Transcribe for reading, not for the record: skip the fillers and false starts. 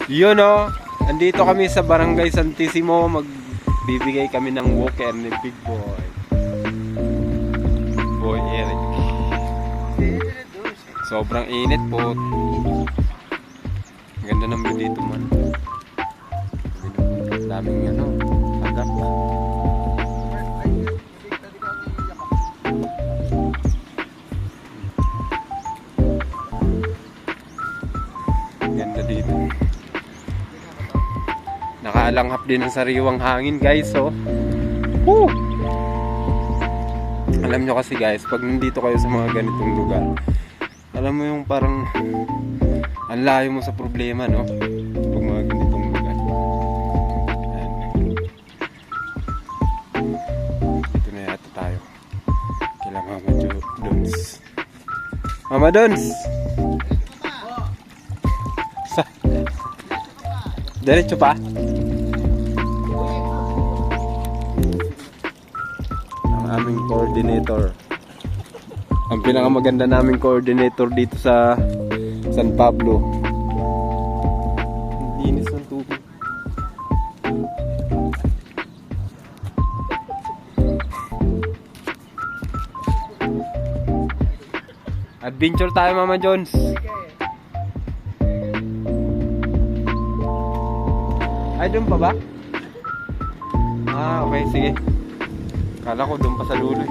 Yun o, andito kami sa Barangay Santissimo. Magbibigay kami ng walker ni Big Boy. Boy Eric. Sobrang init po. Ganda ng view dito man. Daming ano, agap. Ganda dito. Nakaalanghap din ang sariwang hangin guys, oh. Woo! Alam nyo kasi guys, pag nandito kayo sa mga ganitong lugar, alam mo yung parang ang layo mo sa problema, no? Pag mga ganitong lugar. Ayan. Dito na yata tayo. Kailan Mama Dons. Mama Dons! Diretso pa? Ang aming coordinator. Ang pinakamaganda naming coordinator dito sa San Pablo. Ang linis ng tubig. Adventure tayo, Mama Jones. Ay, doon pa ba? Ah, okay, sige. Kala ko doon pa sa lulo.